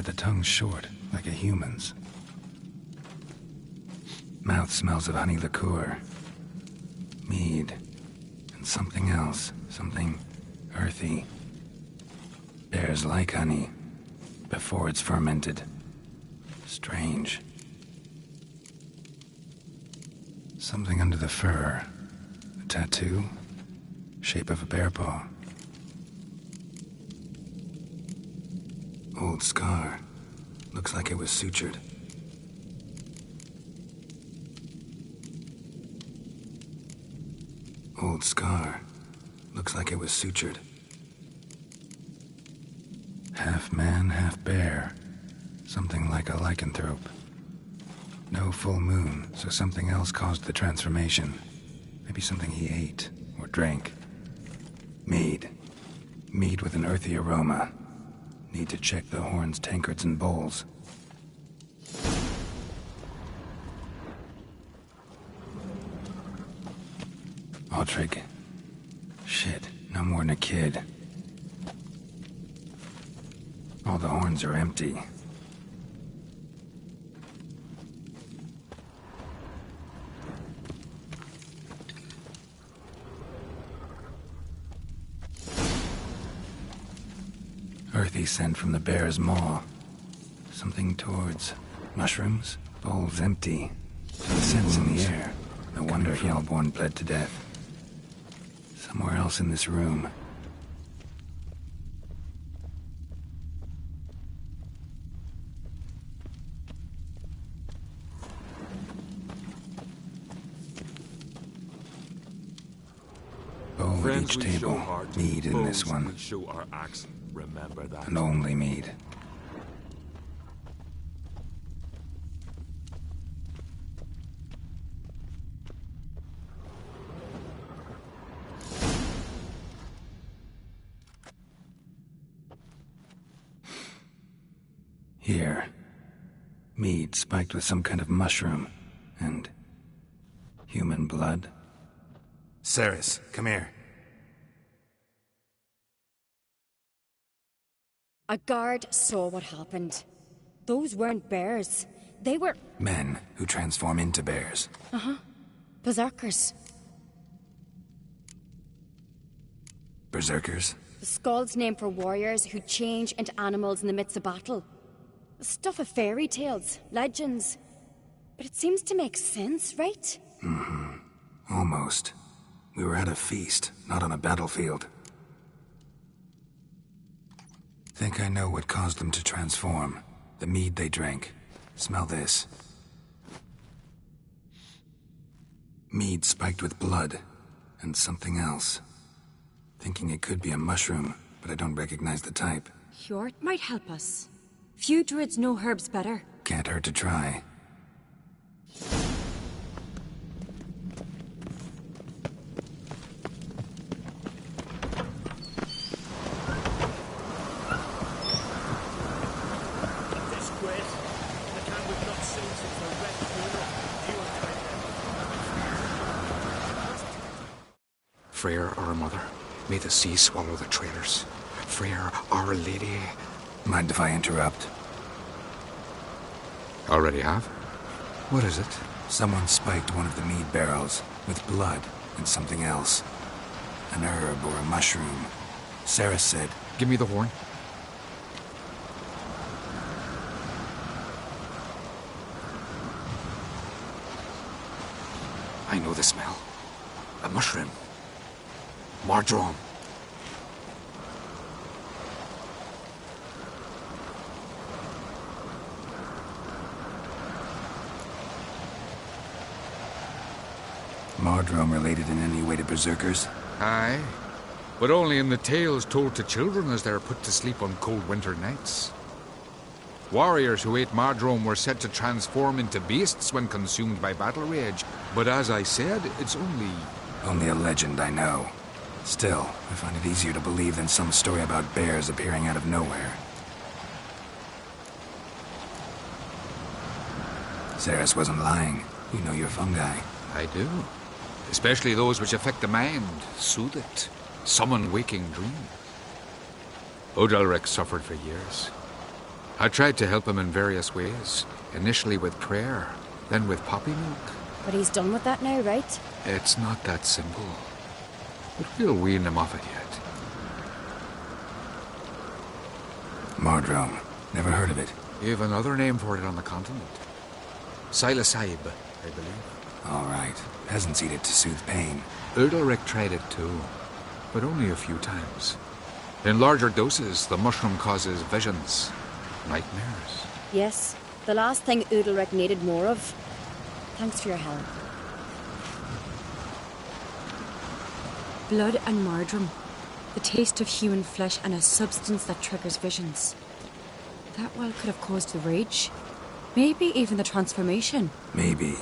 but the tongue's short, like a human's. Mouth smells of honey liqueur, mead, and something else, something earthy. Bears like honey, before it's fermented. Strange. Something under the fur. A tattoo? Shape of a bear paw. Old scar. Looks like it was sutured. Old scar. Looks like it was sutured. Half man, half bear. Something like a lycanthrope. No full moon, so something else caused the transformation. Maybe something he ate or drank. Mead. Mead with an earthy aroma. Need to check the horns, tankards, and bowls. Autrig. Shit, no more than a kid. All the horns are empty. Earthy scent from the bear's maw. Something towards mushrooms. Bowls empty. The scent's in the air. No wonder Hellborn bled to death. Somewhere else in this room. Bowl at each table. Mead in this one. Show our axe. Remember that. And only mead. Here. Mead spiked with some kind of mushroom. And human blood. Ceres, come here. A guard saw what happened. Those weren't bears. They were... Men who transform into bears. Uh-huh. Berserkers. Berserkers? The Skald's name for warriors who change into animals in the midst of battle. The stuff of fairy tales, legends. But it seems to make sense, right? Mm-hmm. Almost. We were at a feast, not on a battlefield. Think I know what caused them to transform. The mead they drank. Smell this. Mead spiked with blood. And something else. Thinking it could be a mushroom, but I don't recognize the type. Hjort might help us. Few druids know herbs better. Can't hurt to try. Freyr, our mother, may the sea swallow the traitors. Freyr, our lady. Mind if I interrupt? Already have? What is it? Someone spiked one of the mead barrels with blood and something else. An herb or a mushroom. Sarah said... Give me the horn. I know the smell. A mushroom. Mardrome. Mardrome related in any way to berserkers? Aye, but only in the tales told to children as they're put to sleep on cold winter nights. Warriors who ate Mardrome were said to transform into beasts when consumed by battle rage, but as I said, it's Only a legend, I know. Still, I find it easier to believe than some story about bears appearing out of nowhere. Ceres wasn't lying. You know your fungi. I do. Especially those which affect the mind, soothe it, summon waking dreams. Odalric suffered for years. I tried to help him in various ways. Initially with prayer, then with poppy milk. But he's done with that now, right? It's not that simple. But we'll wean him off it yet. Mardrome. Never heard of it. You have another name for it on the continent. Psilocybe, I believe. All right. Peasants eat it to soothe pain. Udalric tried it too, but only a few times. In larger doses, the mushroom causes visions, nightmares. Yes, the last thing Udalric needed more of. Thanks for your help. Blood and Mardrome. The taste of human flesh and a substance that triggers visions. That well could have caused the rage. Maybe even the transformation. Maybe.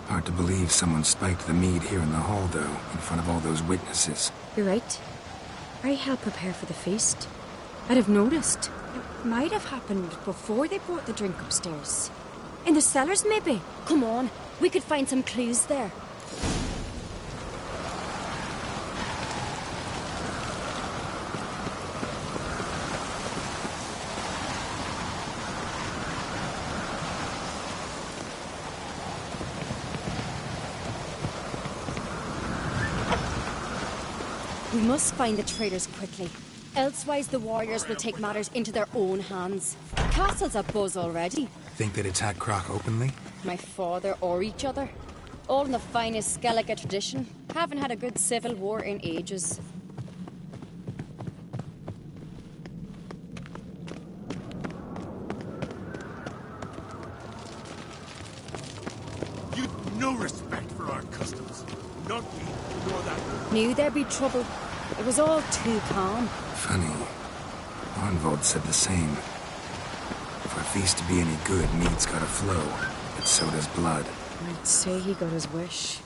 Hard to believe someone spiked the mead here in the hall, though, in front of all those witnesses. You're right. I helped prepare for the feast. I'd have noticed. It might have happened before they brought the drink upstairs. In the cellars, maybe? Come on, we could find some clues there. We must find the traitors quickly. Elsewise, the warriors will take matters into their own hands. The castle's abuzz already. Think they'd attack Croc openly? My father or each other. All in the finest Skellige tradition. Haven't had a good civil war in ages. You've no respect for our customs. Not me, nor that. Knew there'd be trouble. It was all too calm. Funny. Arnvold said the same. For a feast to be any good, mead's gotta flow. But so does blood. I'd say he got his wish.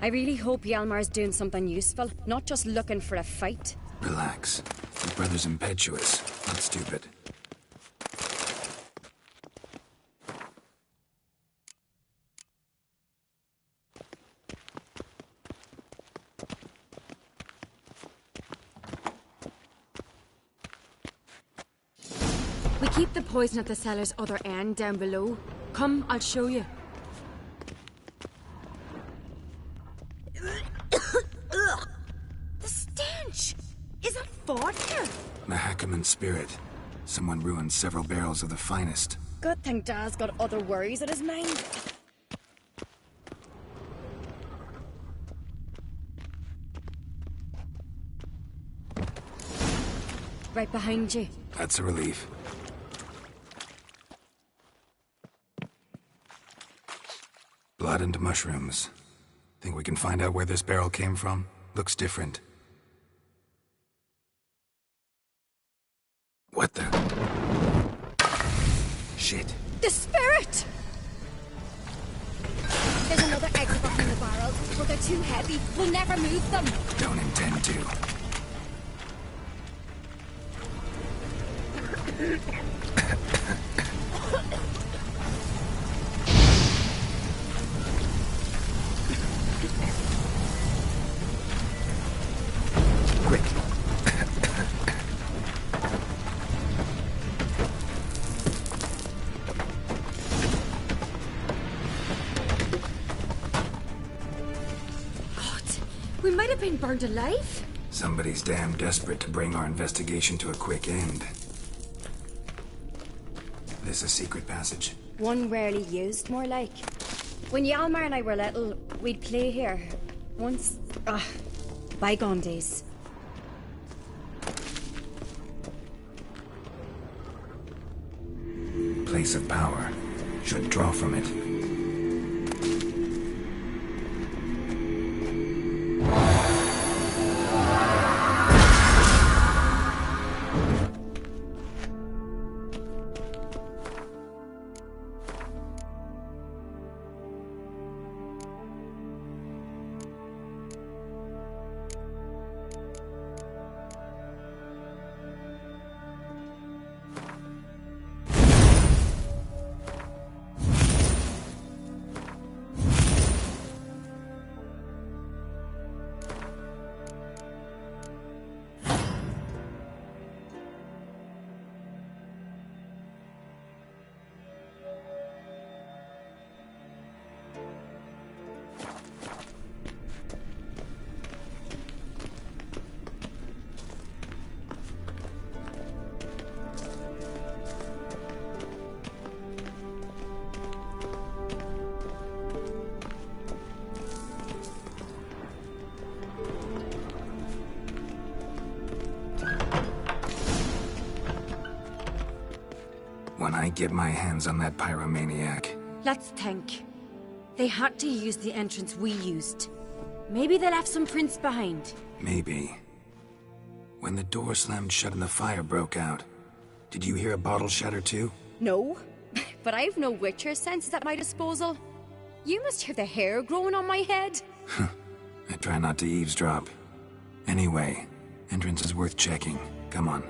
I really hope Hjalmar's doing something useful, not just looking for a fight. Relax. Your brother's impetuous, not stupid. We keep the poison at the cellar's other end down below. Come, I'll show you. The stench! Is that vodka? Mahakaman spirit. Someone ruined several barrels of the finest. Good thing Dad's got other worries in his mind. Right behind you. That's a relief. Blood and mushrooms. Think we can find out where this barrel came from? Looks different. What the? Shit. The spirit! There's another exit up in the barrels, but they're too heavy. We'll never move them. Don't intend to. Quick. God, we might have been burned alive. Somebody's damn desperate to bring our investigation to a quick end. This a secret passage? One rarely used, more like. When Hjalmar and I were little, we'd play here. Once... bygone days. Place of power. Should draw from it. When I get my hands on that pyromaniac. Let's think. They had to use the entrance we used. Maybe they left some prints behind. Maybe. When the door slammed shut and the fire broke out, did you hear a bottle shatter too? No, but I've no Witcher senses at my disposal. You must hear the hair growing on my head. I try not to eavesdrop. Anyway, entrance is worth checking. Come on.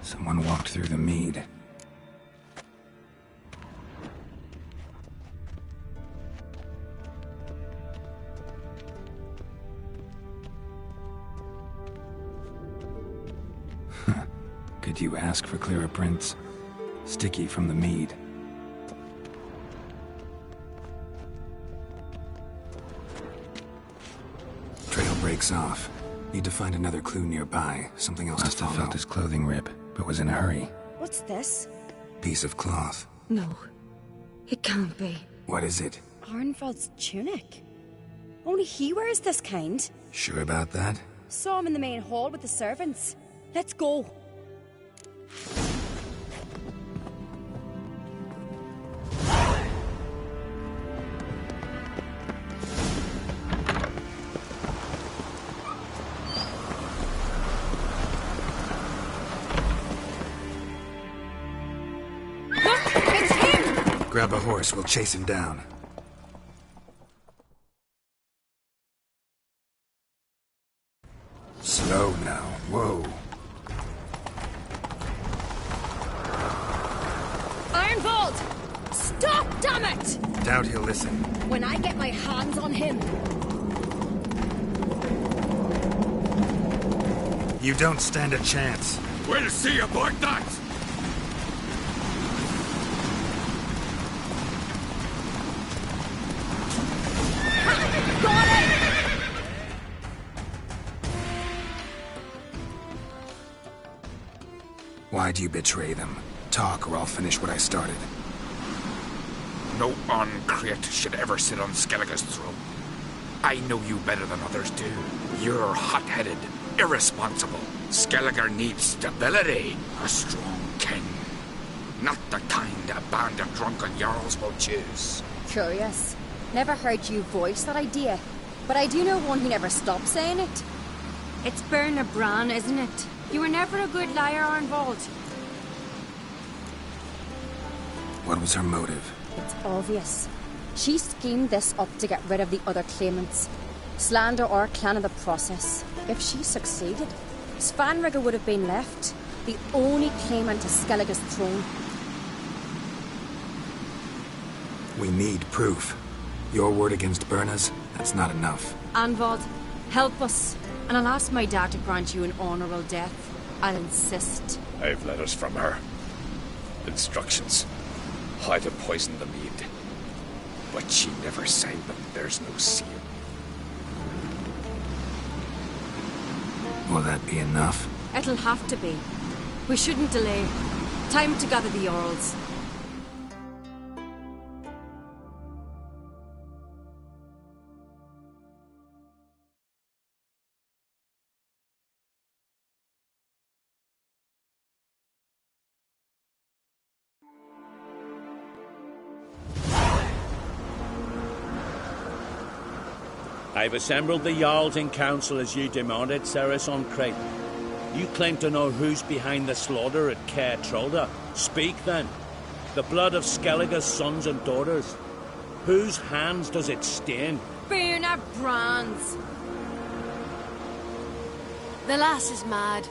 Someone walked through the mead. Could you ask for clearer prints? Sticky from the mead. Trail breaks off. Need to find another clue nearby. Something else to follow. Must have felt his clothing rip, but was in a hurry. What's this? Piece of cloth. No. It can't be. What is it? Arnvald's tunic. Only he wears this kind. Sure about that? Saw him in the main hall with the servants. Let's go. Grab a horse, we'll chase him down. Slow now, whoa. Arnvald! Stop, damn it! Doubt he'll listen. When I get my hands on him. You don't stand a chance. We'll see about that! Why'd you betray them? Talk or I'll finish what I started. No Ancreit should ever sit on Skellige's throne. I know you better than others do. You're hot-headed, irresponsible. Skellige needs stability. A strong king. Not the kind a band of drunken jarls will choose. Curious. Never heard you voice that idea. But I do know one who never stopped saying it. It's Berna Bran, isn't it? You were never a good liar, Arnvald. What was her motive? It's obvious. She schemed this up to get rid of the other claimants. Slander our clan in the process. If she succeeded, Svanrige would have been left, the only claimant to Skellige's throne. We need proof. Your word against Berna's, that's not enough. Arnvald, help us, and I'll ask my dad to grant you an honourable death. I'll insist. I have letters from her. Instructions. How to poison the mead. But she never signed them. There's no seal. Will that be enough? It'll have to be. We shouldn't delay. Time to gather the Jarls. I've assembled the Jarls in council as you demanded, Cerys on Crete. You claim to know who's behind the slaughter at Caer Trolda. Speak then. The blood of Skellige's sons and daughters. Whose hands does it stain? Birna Brand's. The lass is mad.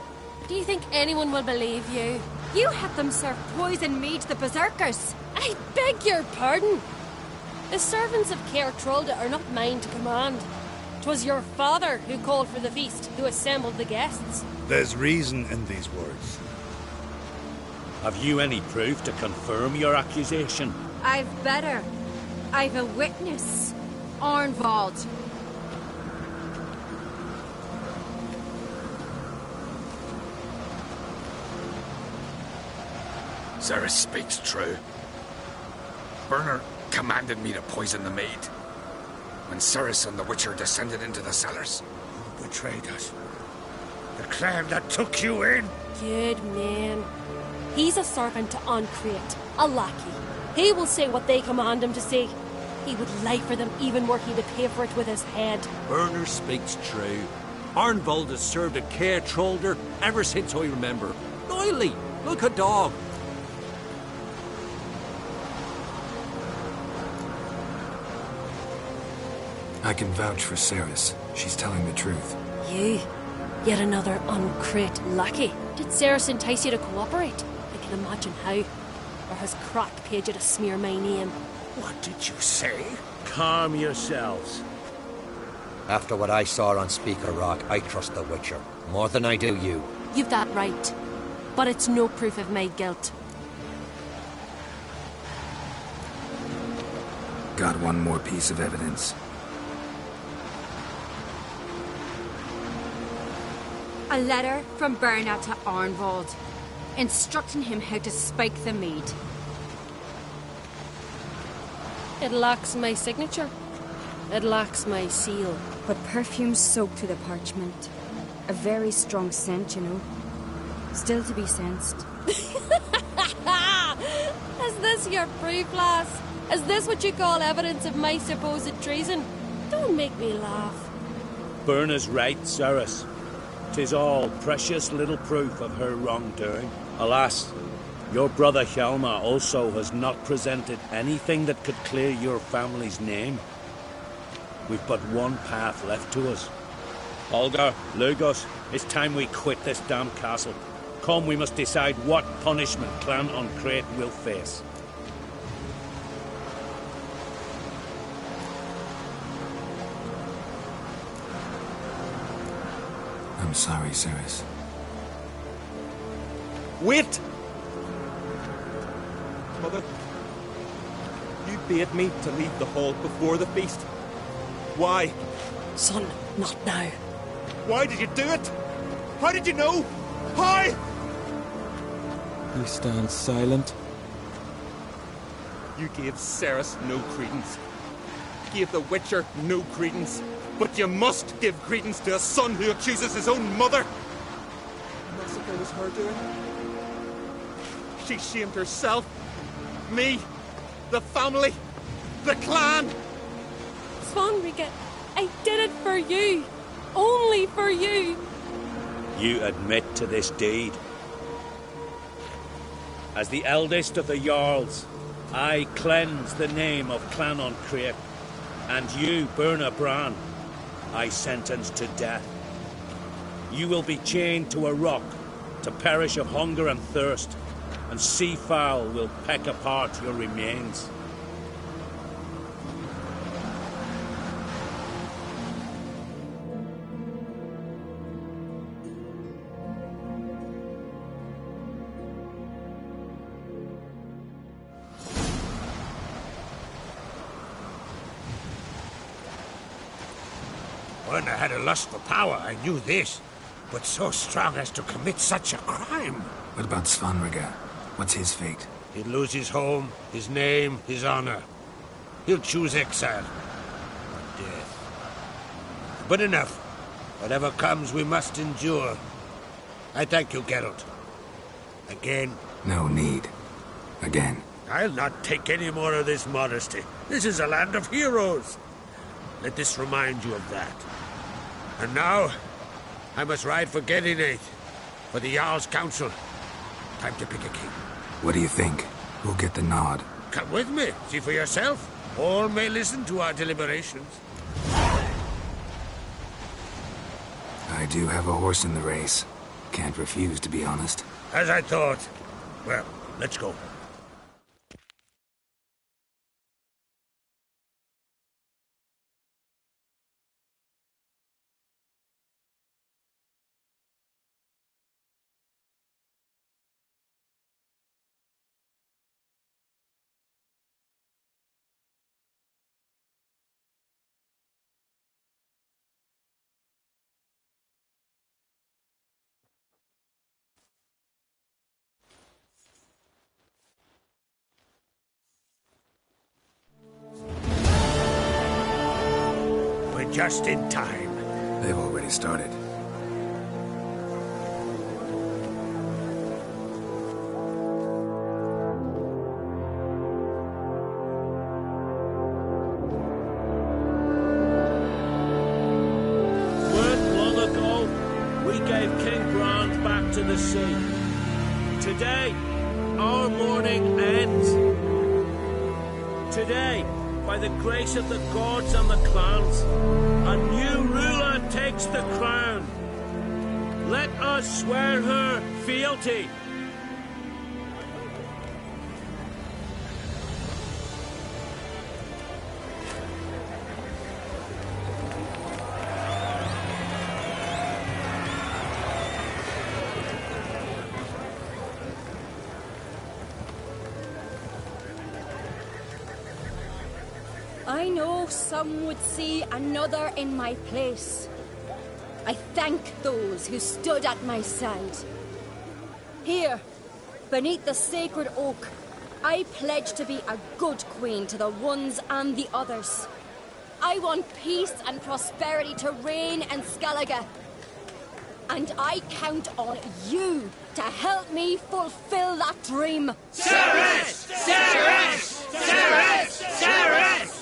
Do you think anyone will believe you? You had them serve poison mead to the berserkers. I beg your pardon. The servants of Caer Trolda are not mine to command. 'Twas your father who called for the feast, who assembled the guests. There's reason in these words. Have you any proof to confirm your accusation? I've better. I've a witness. Arnvald. Cerys speaks true. Bernard commanded me to poison the maid. When Cerys and the Witcher descended into the cellars. Who betrayed us? The clan that took you in? Good man. He's a servant to Ancrete, a lackey. He will say what they command him to say. He would lie for them even were he to pay for it with his head. Berner speaks true. Arnvald has served at Caer Trolder ever since I remember. Noily, look a dog. I can vouch for Cerys. She's telling the truth. You? Yet another Ancrete lackey. Did Cerys entice you to cooperate? I can imagine how. Or has Crach paid you to smear my name? What did you say? Calm yourselves. After what I saw on Speaker Rock, I trust the Witcher. More than I do you. You've that right. But it's no proof of my guilt. Got one more piece of evidence. A letter from Birna to Arnvald, instructing him how to spike the mead. It lacks my signature. It lacks my seal. But perfume soaked through the parchment. A very strong scent, you know. Still to be sensed. Is this your proof, lass? Is this what you call evidence of my supposed treason? Don't make me laugh. Berna's right, Cerys. 'Tis all precious little proof of her wrongdoing. Alas, your brother Hjalmar also has not presented anything that could clear your family's name. We've but one path left to us. Holger, Lugos, it's time we quit this damn castle. Come, we must decide what punishment Clan Ancrete will face. I'm sorry, Cerys. Wait! Mother, you bade me to leave the hall before the feast. Why? Son, not now. Why did you do it? How did you know? How? He stands silent. You gave Cerys no credence. Gave the Witcher no credence. But you must give credence to a son who accuses his own mother. Massacre was her doing. She shamed herself, me, the family, the clan. Svanrige, I did it for you. Only for you. You admit to this deed. As the eldest of the Jarls, I cleanse the name of Clan Ancrete, and you, Birna Bran, I sentence to death. You will be chained to a rock to perish of hunger and thirst, and sea fowl will peck apart your remains. Werner had a lust for power, I knew this. But so strong as to commit such a crime. What about Svanrige? What's his fate? He'll lose his home, his name, his honor. He'll choose exile. Or death. But enough. Whatever comes, we must endure. I thank you, Geralt. Again. No need. Again. I'll not take any more of this modesty. This is a land of heroes. Let this remind you of that. And now, I must ride for Gedinate, for the Jarl's Council. Time to pick a king. What do you think? Who'll get the nod? Come with me, see for yourself. All may listen to our deliberations. I do have a horse in the race. Can't refuse, to be honest. As I thought. Well, let's go. Just in time. They've already started. Long ago, we gave King Brand back to the sea. Today, our mourning ends. Today, by the grace of the gods and the clans, a new ruler takes the crown. Let us swear her fealty. I know some would see another in my place. I thank those who stood at my side. Here, beneath the sacred oak, I pledge to be a good queen to the ones and the others. I want peace and prosperity to reign in Skellige. And I count on you to help me fulfill that dream. Cerys! Cerys! Cerys! Cerys!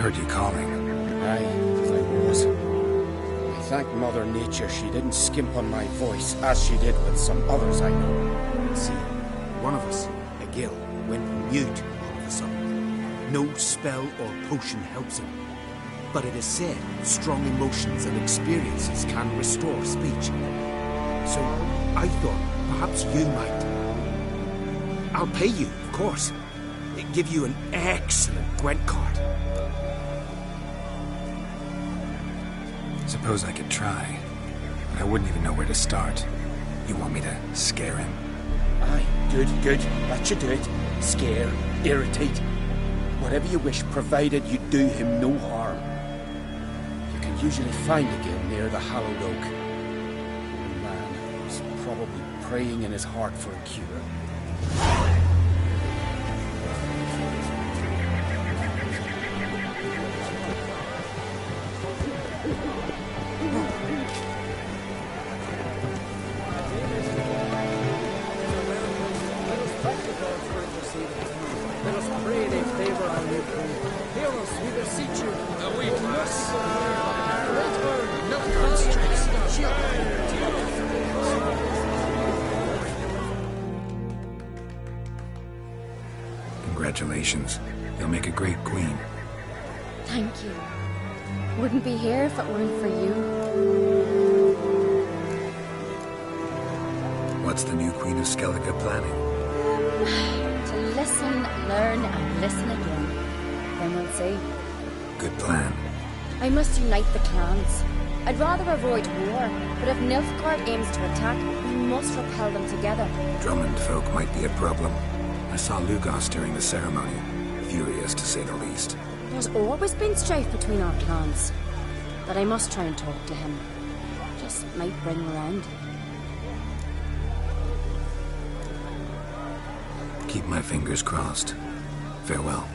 Heard you calling. Aye, I was. I thank Mother Nature she didn't skimp on my voice, as she did with some others I know. See, one of us, a gill, went mute all of a sudden. No spell or potion helps him. But it is said strong emotions and experiences can restore speech. So I thought perhaps you might. I'll pay you, of course. Give you an excellent Gwent card. Suppose I could try, but I wouldn't even know where to start. You want me to scare him? Aye, good. That should do it. Scare, irritate. Whatever you wish, provided you do him no harm. You can usually find a gill near the hallowed oak. The man is probably praying in his heart for a cure. Let us pray they favor our new queen. Hear us, we beseech you. Congratulations. You'll make a great queen. Thank you. Wouldn't be here if it weren't for you. What's the new Queen of Skellige planning? To listen, learn, and listen again. Then we'll see. Good plan. I must unite the clans. I'd rather avoid war, but if Nilfgaard aims to attack, we must repel them together. Drummond folk might be a problem. I saw Lugos during the ceremony. Furious, to say the least. There's always been strife between our clans. But I must try and talk to him. Just might bring him around. Keep my fingers crossed. Farewell.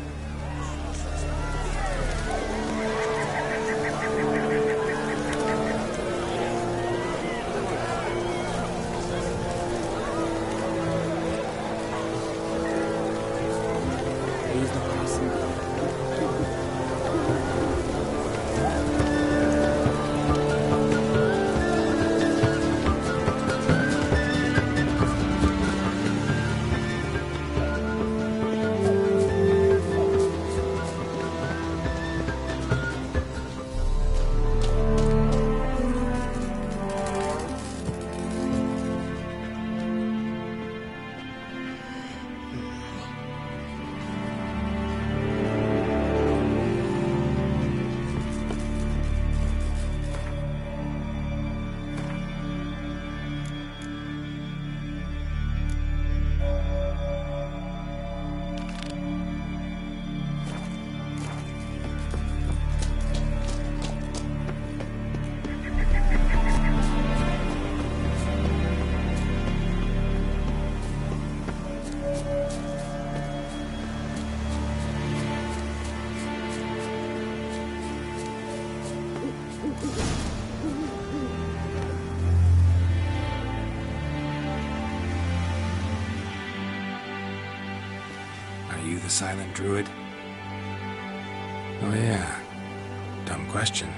The silent druid? Oh yeah. Dumb question.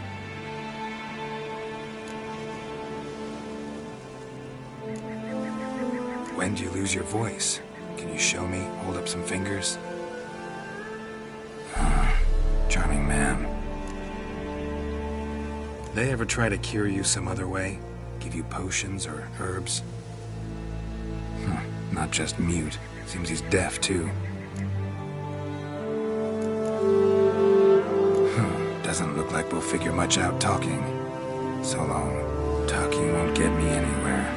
When do you lose your voice? Can you show me? Hold up some fingers? Charming man. They ever try to cure you some other way? Give you potions or herbs? Not just mute. Seems he's deaf too. Doesn't look like we'll figure much out talking. So long. Talking won't get me anywhere.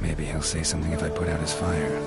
Maybe he'll say something if I put out his fire.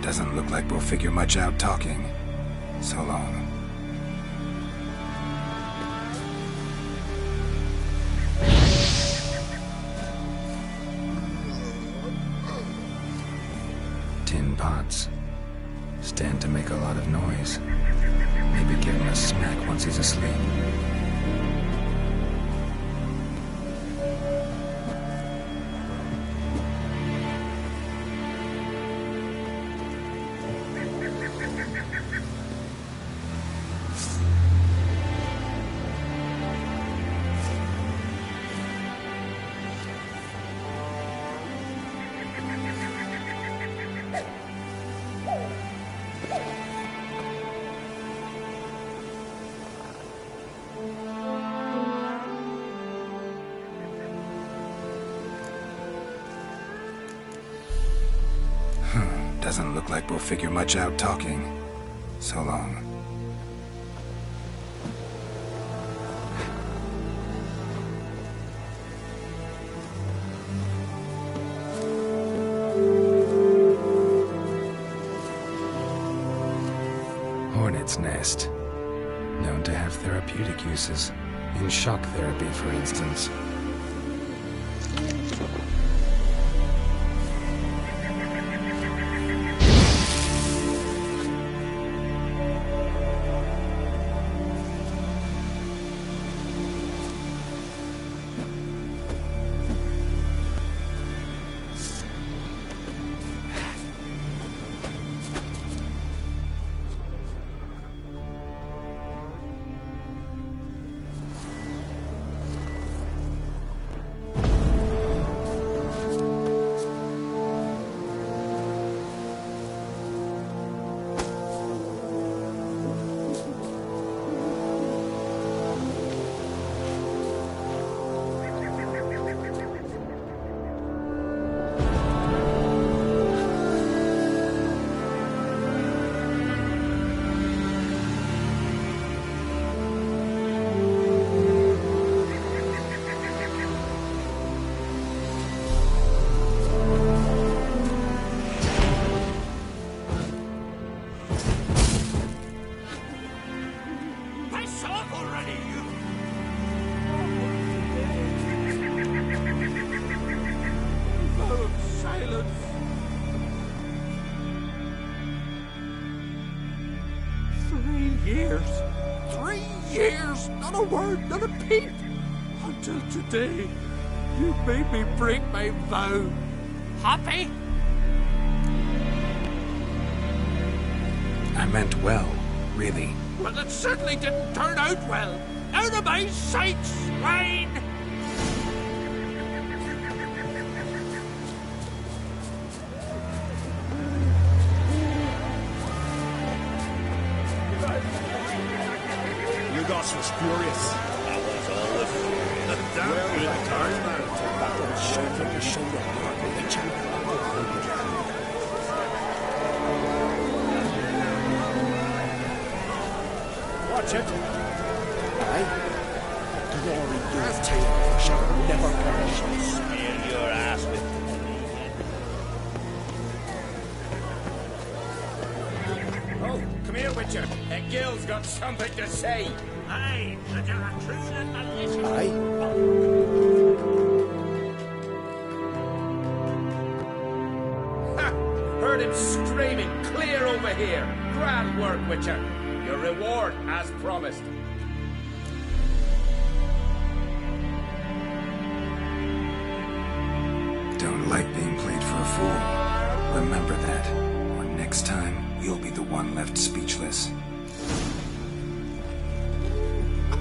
Doesn't look like we'll figure much out talking. So long. Tin pots. Stand to make a lot of noise. Maybe give him a smack once he's asleep. Doesn't look like we'll figure much out talking. So long. Hornet's nest. Known to have therapeutic uses. In shock therapy, for instance. Not a peep! Until today, you made me break my vow. Happy? I meant well, really. Well, it certainly didn't turn out well. Out of my sight, swine! Ludos was furious. That was all the fury. The damn good time. To battle and shoulder to shoulder, each Watch it. Aye. Glory your tale shall never perish. Smear your ass with Oh, come here, Witcher. Gil's got something to say. Aye, that you're a true and malicious. Ha! Heard him screaming clear over here. Grand work, Witcher. Your reward as promised. Don't like being played for a fool. Remember that. Or next time, you'll be the one left speechless.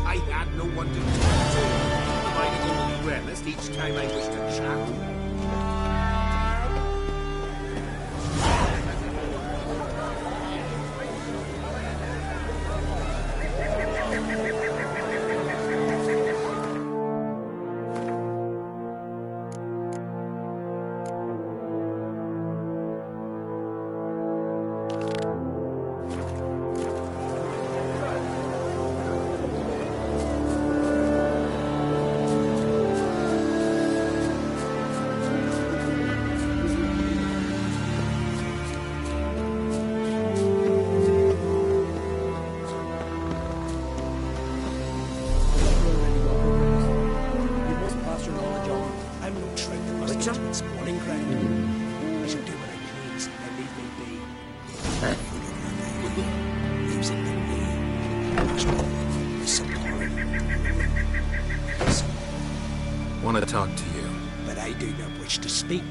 I had no one to talk to. Finding only reminisced each time I wished to chat. Want to talk to you. But I do not wish to speak.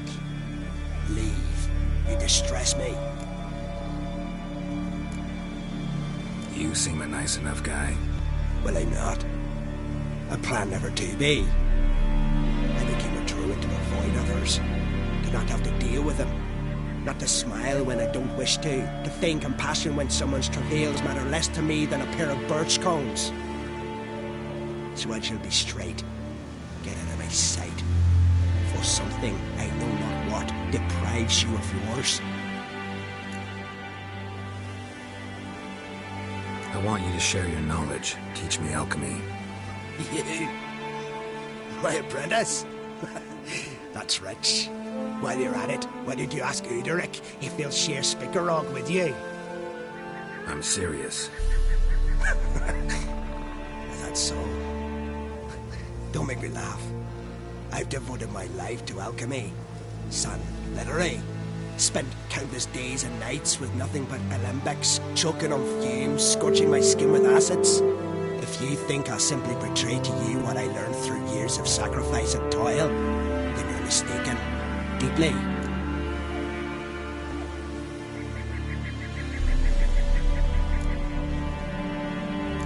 Leave. You distress me. You seem a nice enough guy. Well, I'm not. I plan never to be. I became a druid to avoid others. To not have to deal with them. Not to smile when I don't wish to feign compassion when someone's travails matter less to me than a pair of birch cones. So I shall be straight. Get out of my sight. For something, I know not what, deprives you of yours. I want you to share your knowledge. Teach me alchemy. You? My apprentice? That's rich. While you're at it, why don't you ask Uderic if they'll share Spikarog with you? I'm serious. That's so. Don't make me laugh. I've devoted my life to alchemy. Son, literally. Spent countless days and nights with nothing but alembics, choking on fumes, scorching my skin with acids. If you think I'll simply portray to you what I learned through years of sacrifice and toil, then you're mistaken. Deeply.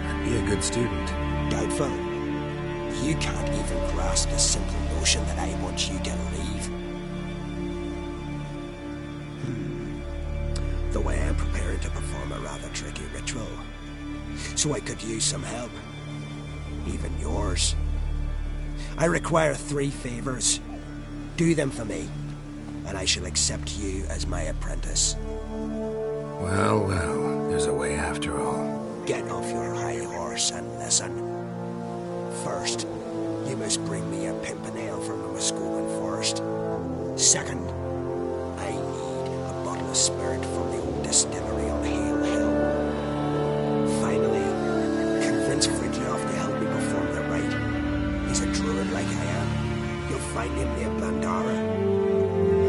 I'd be a good student. Doubtful. You can't even grasp the simple notion that I want you to leave. The way I'm preparing to perform a rather tricky ritual. So I could use some help. Even yours. I require 3 favors. Do them for me, and I shall accept you as my apprentice. Well, well, there's a way after all. Get off your high horse and listen. First, you must bring me a pimpernel from the Muskovan forest. Second, I need a bottle of spirit from the old distillery on Hale Hill. Finally, convince Fridtjof to help me perform the rite. He's a druid like I am. You'll find him near Blandara.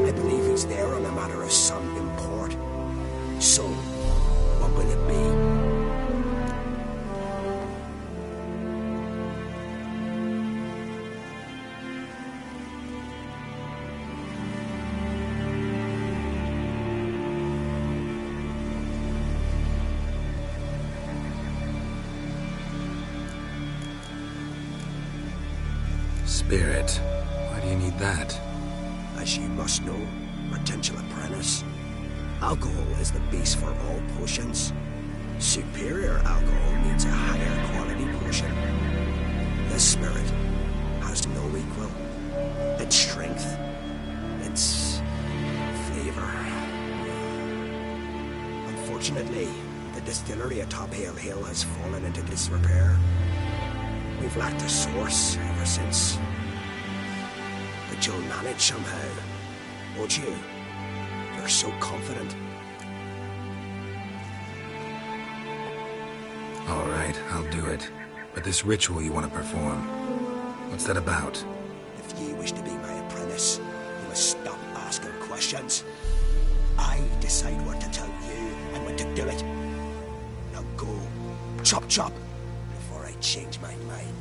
I believe he's there on a matter of some import. So, what will it be? Spirit. Why do you need that? As you must know, potential apprentice, alcohol is the base for all potions. Superior alcohol needs a higher quality potion. This spirit has no equal. Its strength, its flavor. Unfortunately, the distillery atop Hale Hill has fallen into disrepair. We've lacked a source ever since. But you'll manage somehow, won't you? You're so confident. All right, I'll do it. But this ritual you want to perform, what's that about? If you wish to be my apprentice, you must stop asking questions. I decide what to tell you and when to do it. Now go, chop chop, before I change my mind.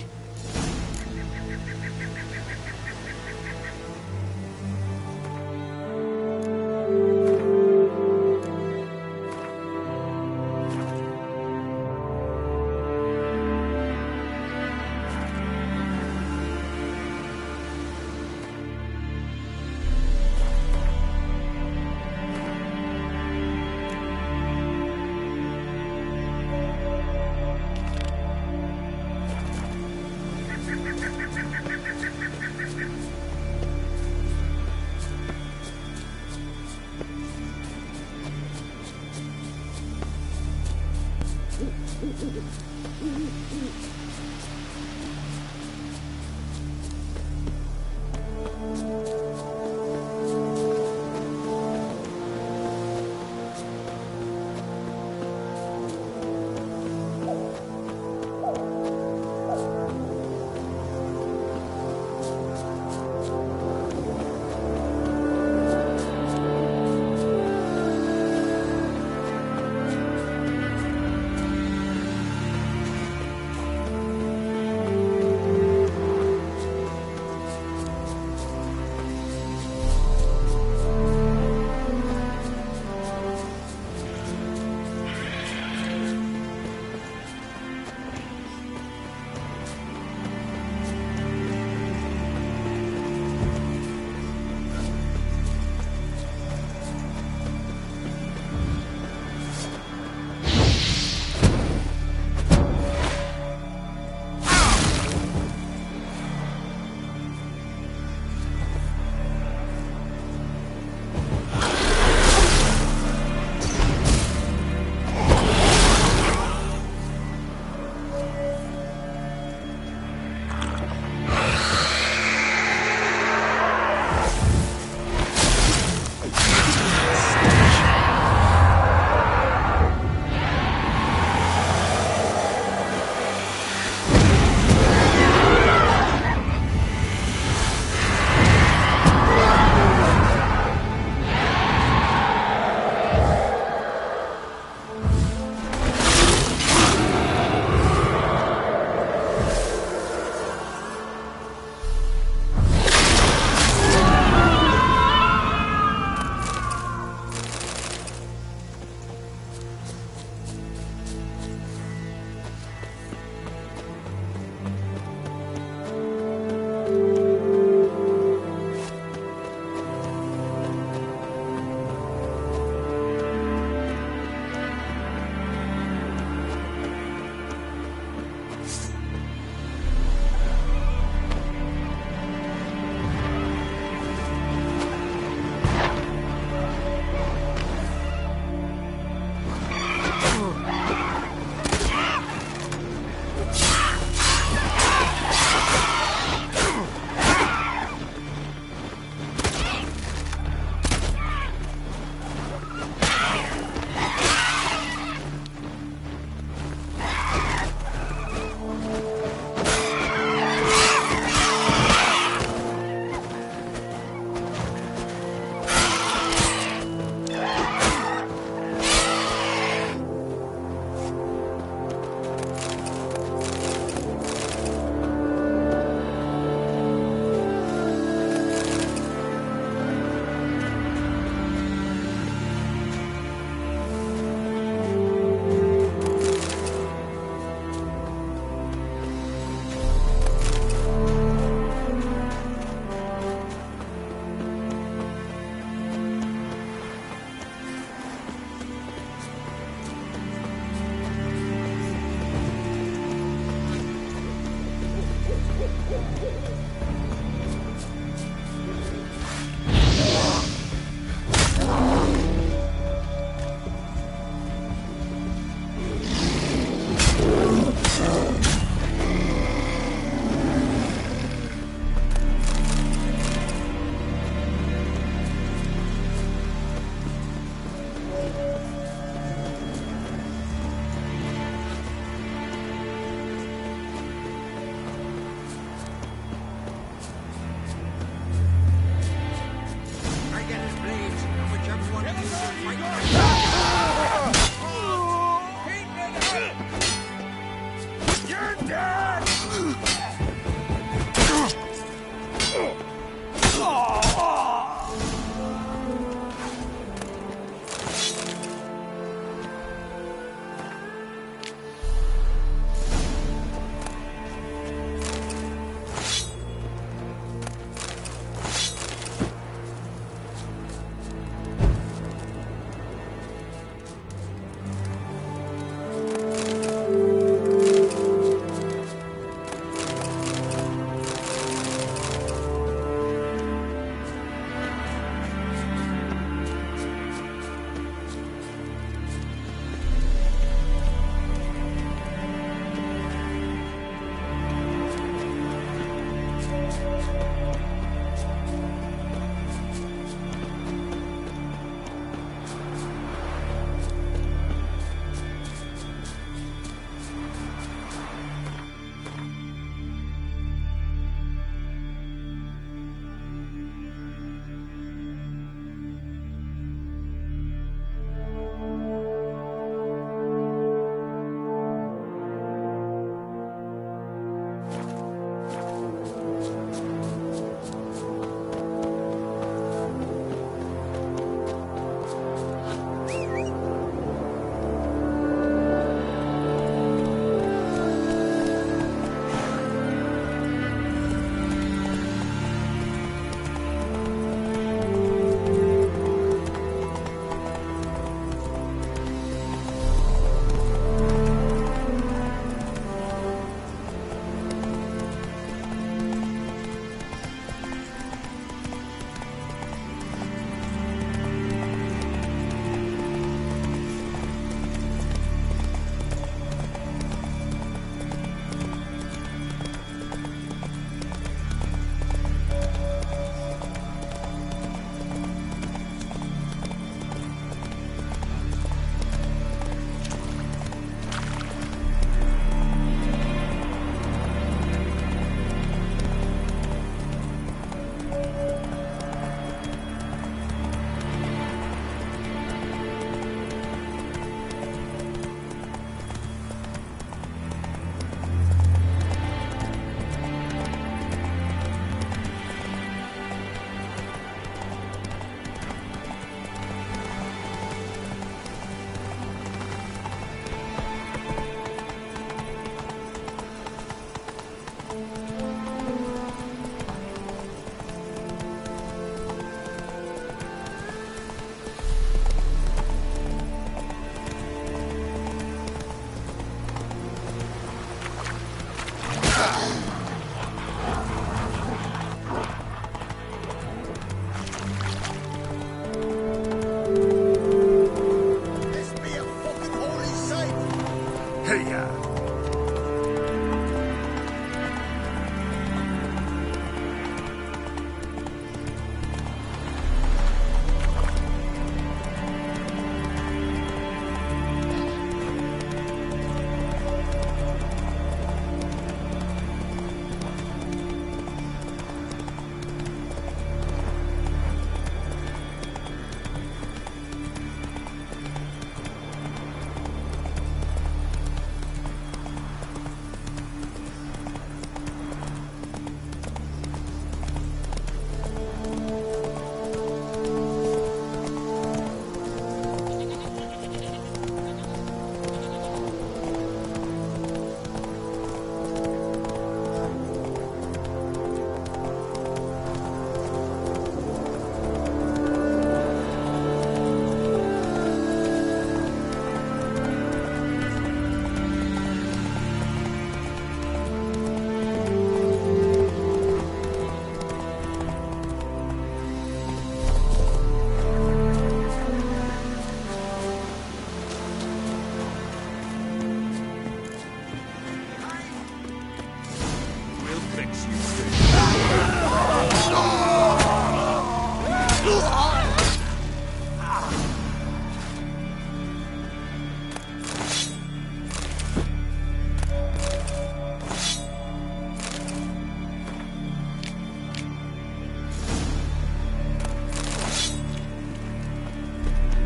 Hey-ya!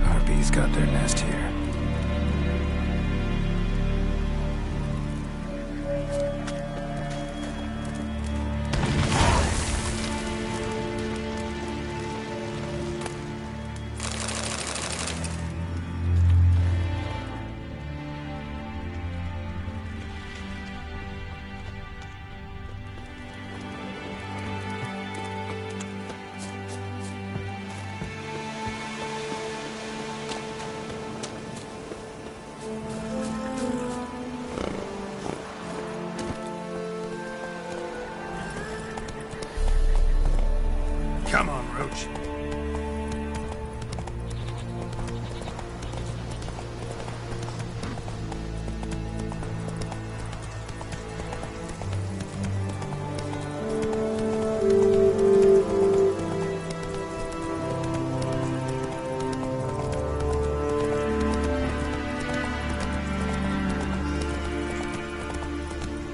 Harpies got their nest here. Come on, Roach.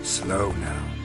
Slow now.